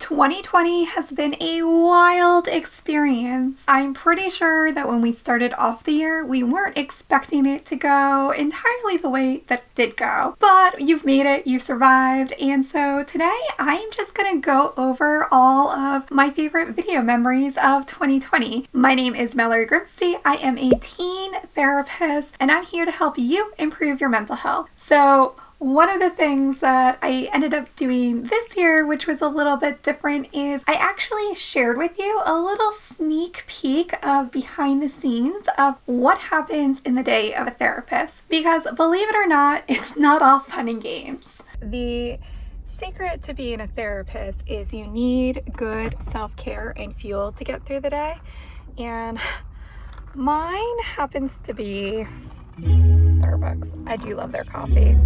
2020 has been a wild experience. I'm pretty sure that when we started off the year, we weren't expecting it to go entirely the way that it did go. But you've made it, you've survived, and so today I'm just gonna go over all of my favorite video memories of 2020. My name is Mallory Grimste. I am a teen therapist, and I'm here to help you improve your mental health. So one of the things that I ended up doing this year, which was a little bit different, is I actually shared with you a little sneak peek of behind the scenes of what happens in the day of a therapist. Because believe it or not, it's not all fun and games. The secret to being a therapist is you need good self-care and fuel to get through the day. And mine happens to be Starbucks. I do love their coffee.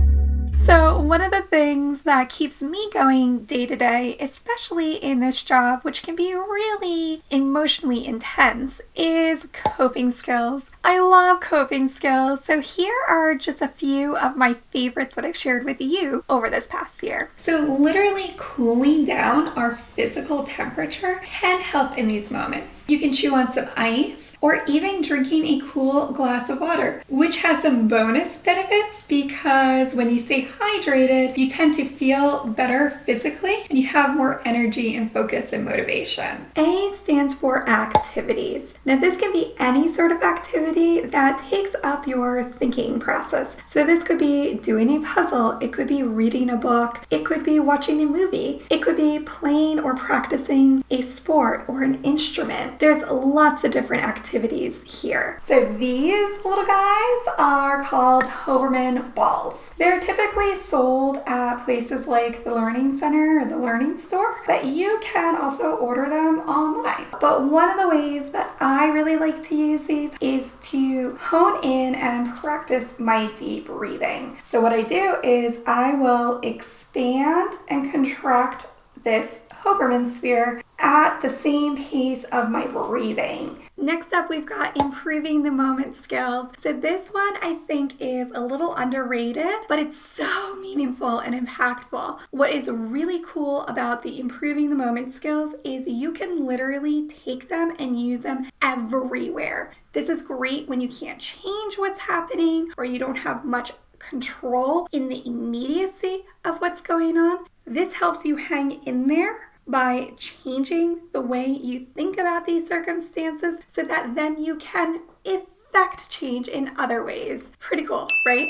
So one of the things that keeps me going day to day, especially in this job, which can be really emotionally intense, is coping skills. I love coping skills. So here are just a few of my favorites that I've shared with you over this past year. So literally cooling down our physical temperature can help in these moments. You can chew on some ice, or even drinking a cool glass of water, which has some bonus benefits because when you stay hydrated, you tend to feel better physically and you have more energy and focus and motivation. A stands for activities. Now this can be any sort of activity that takes up your thinking process. So this could be doing a puzzle, it could be reading a book, it could be watching a movie, it could be playing or practicing a sport or an instrument. There's lots of different activities here. So these little guys are called Hoberman balls. They're typically sold at places like the Learning Center or the Learning Store, but you can also order them online. But one of the ways that I really like to use these is to hone in and practice my deep breathing. So what I do is I will expand and contract this Hoberman sphere at the same pace of my breathing. Next up, we've got improving the moment skills. So this one I think is a little underrated, but it's so meaningful and impactful. What is really cool about the improving the moment skills is you can literally take them and use them everywhere. This is great when you can't change what's happening or you don't have much control in the immediacy of what's going on. This helps you hang in there by changing the way you think about these circumstances so that then you can effect change in other ways. Pretty cool, right?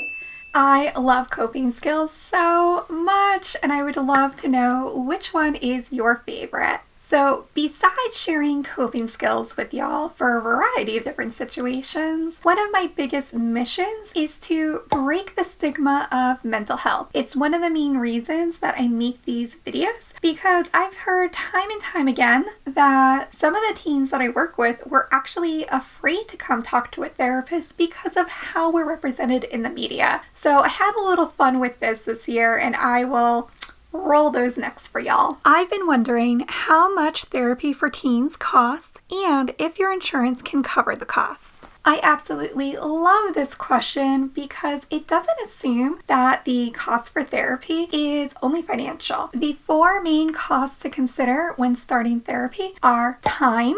I love coping skills so much, and I would love to know which one is your favorite. So besides sharing coping skills with y'all for a variety of different situations, one of my biggest missions is to break the stigma of mental health. It's one of the main reasons that I make these videos because I've heard time and time again that some of the teens that I work with were actually afraid to come talk to a therapist because of how we're represented in the media. So I had a little fun with this year, and I will roll those next for y'all. I've been wondering how much therapy for teens costs and if your insurance can cover the costs. I absolutely love this question because it doesn't assume that the cost for therapy is only financial. The four main costs to consider when starting therapy are time,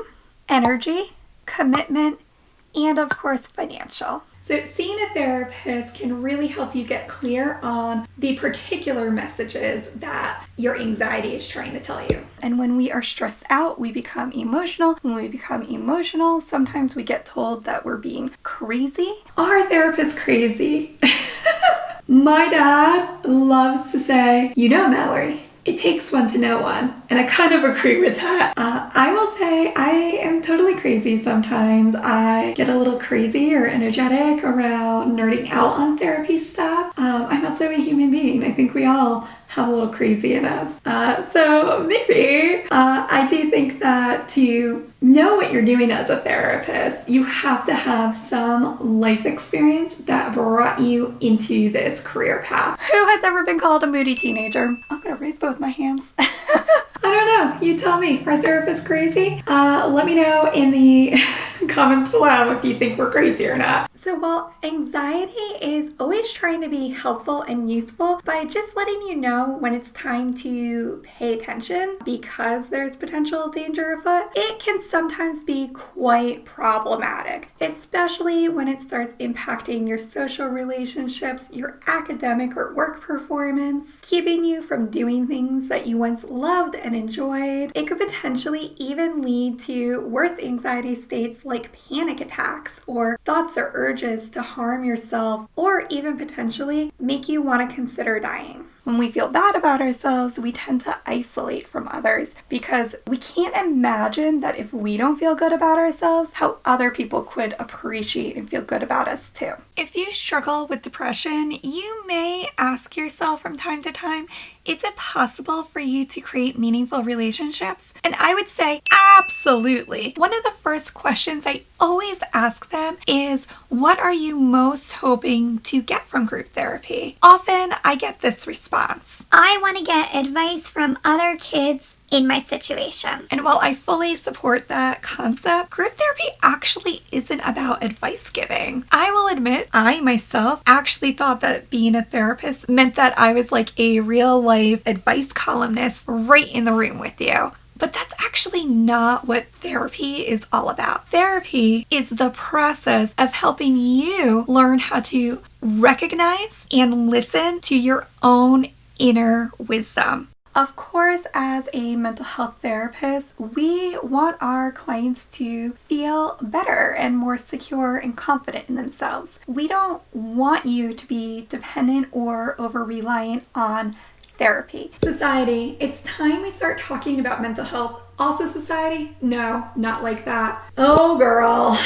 energy, commitment, and of course financial. So seeing a therapist can really help you get clear on the particular messages that your anxiety is trying to tell you. And when we are stressed out, we become emotional. When we become emotional, sometimes we get told that we're being crazy. Are therapists crazy? My dad loves to say, you know, Mallory, it takes one to know one. And I kind of agree with that. I will say I am totally crazy sometimes. I get a little crazy or energetic around nerding out on therapy stuff. I'm also a human being. I think we all have a little crazy in us. So maybe I do think that to know what you're doing as a therapist, you have to have some life experience that brought you into this career path. Who has ever been called a moody teenager? I'm gonna raise both my hands. I don't know. You tell me. Are therapists crazy? Let me know in the comments below if you think we're crazy or not. So while anxiety is always trying to be helpful and useful by just letting you know when it's time to pay attention because there's potential danger afoot, it can sometimes be quite problematic, especially when it starts impacting your social relationships, your academic or work performance, keeping you from doing things that you once loved and enjoyed. It could potentially even lead to worse anxiety states like panic attacks or thoughts or urges to harm yourself, or even potentially make you want to consider dying. When we feel bad about ourselves, we tend to isolate from others because we can't imagine that if we don't feel good about ourselves, how other people could appreciate and feel good about us too. If you struggle with depression, you may ask yourself from time to time, is it possible for you to create meaningful relationships? And I would say absolutely. One of the first questions I always ask them is, what are you most hoping to get from group therapy? Often I get this response: I want to get advice from other kids in my situation. And while I fully support that concept, group therapy actually isn't about advice giving. I will admit, I myself actually thought that being a therapist meant that I was like a real life advice columnist right in the room with you. But that's actually not what therapy is all about. Therapy is the process of helping you learn how to recognize and listen to your own inner wisdom. Of course, as a mental health therapist, we want our clients to feel better and more secure and confident in themselves. We don't want you to be dependent or over-reliant on therapy. Society, it's time we start talking about mental health. Also society, no, not like that. Oh girl,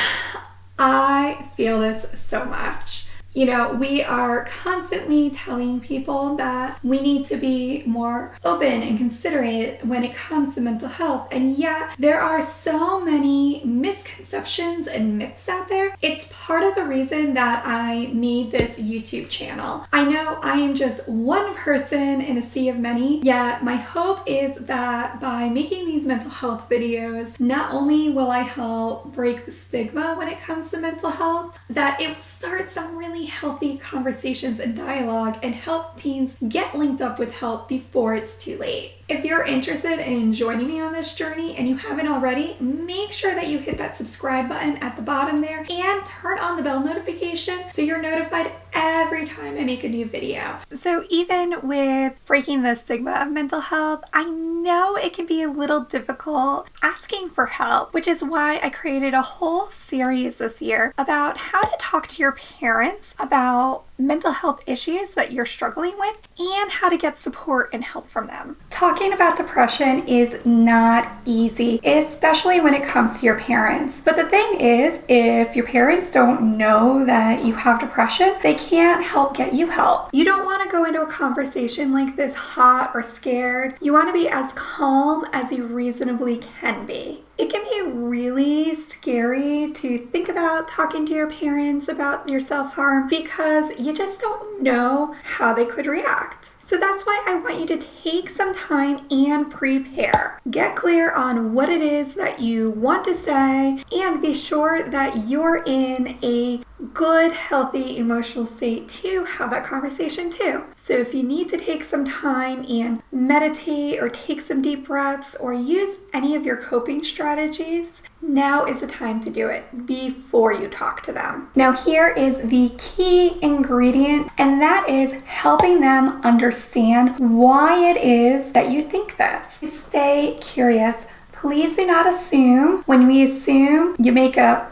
I feel this so much. You know, we are constantly telling people that we need to be more open and considerate when it comes to mental health, and yet there are so many misconceptions and myths out there. It's part of the reason that I made this YouTube channel. I know I am just one person in a sea of many, yet my hope is that by making these mental health videos, not only will I help break the stigma when it comes to mental health, that it will start some really healthy conversations and dialogue and help teens get linked up with help before it's too late. If you're interested in joining me on this journey and you haven't already, make sure that you hit that subscribe button at the bottom there and turn on the bell notification so you're notified every time I make a new video. So even with breaking the stigma of mental health, I know it can be a little difficult asking for help, which is why I created a whole series this year about how to talk to your parents about mental health issues that you're struggling with and how to get support and help from them. Talking about depression is not easy, especially when it comes to your parents. But the thing is, if your parents don't know that you have depression, they can't help get you help. You don't want to go into a conversation like this hot or scared. You want to be as calm as you reasonably can be. It can be really scary to think about talking to your parents about your self-harm because you just don't know how they could react. So that's why I want you to take some time and prepare. Get clear on what it is that you want to say and be sure that you're in a good, healthy emotional state to have that conversation too. So if you need to take some time and meditate or take some deep breaths or use any of your coping strategies, now is the time to do it before you talk to them. Now here is the key ingredient, and that is helping them understand why it is that you think this. Stay curious. Please do not assume. When we assume, you make a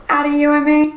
out of you and me.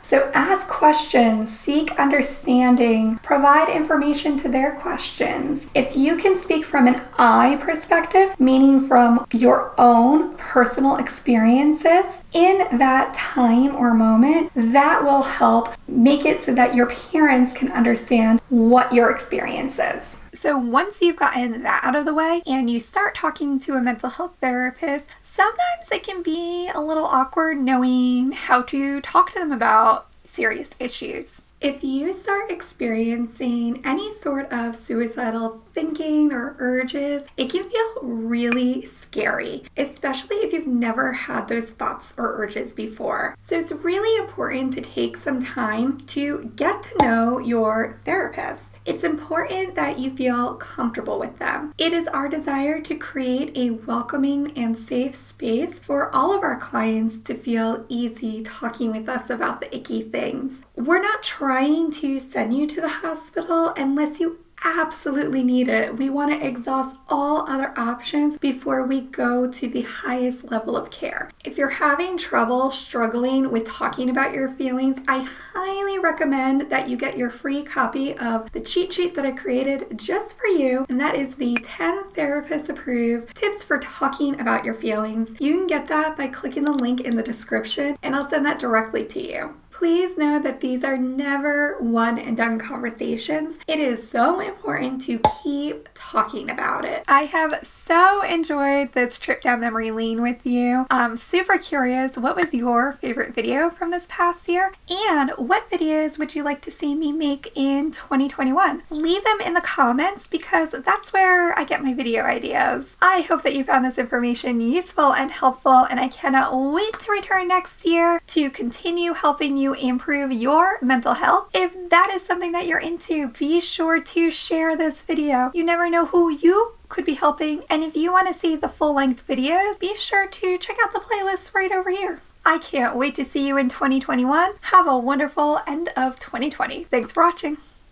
So ask questions, seek understanding, provide information to their questions. If you can speak from an I perspective, meaning from your own personal experiences in that time or moment, that will help make it so that your parents can understand what your experience is. So once you've gotten that out of the way and you start talking to a mental health therapist, sometimes it can be a little awkward knowing how to talk to them about serious issues. If you start experiencing any sort of suicidal thinking or urges, it can feel really scary, especially if you've never had those thoughts or urges before. So it's really important to take some time to get to know your therapist. It's important that you feel comfortable with them. It is our desire to create a welcoming and safe space for all of our clients to feel easy talking with us about the icky things. We're not trying to send you to the hospital unless you absolutely need it. We want to exhaust all other options before we go to the highest level of care. If you're having trouble struggling with talking about your feelings, I highly recommend that you get your free copy of the cheat sheet that I created just for you, and that is the 10 therapist approved tips for talking about your feelings. You can get that by clicking the link in the description, and I'll send that directly to you. Please know that these are never one and done conversations. It is so important to keep talking about it. I have so enjoyed this trip down memory lane with you. I'm super curious, what was your favorite video from this past year? And what videos would you like to see me make in 2021? Leave them in the comments because that's where I get my video ideas. I hope that you found this information useful and helpful, and I cannot wait to return next year to continue helping you improve your mental health. If that is something that you're into, be sure to share this video. You never know who you could be helping, and if you want to see the full-length videos, be sure to check out the playlist right over here. I can't wait to see you in 2021. Have a wonderful end of 2020. Thanks for watching.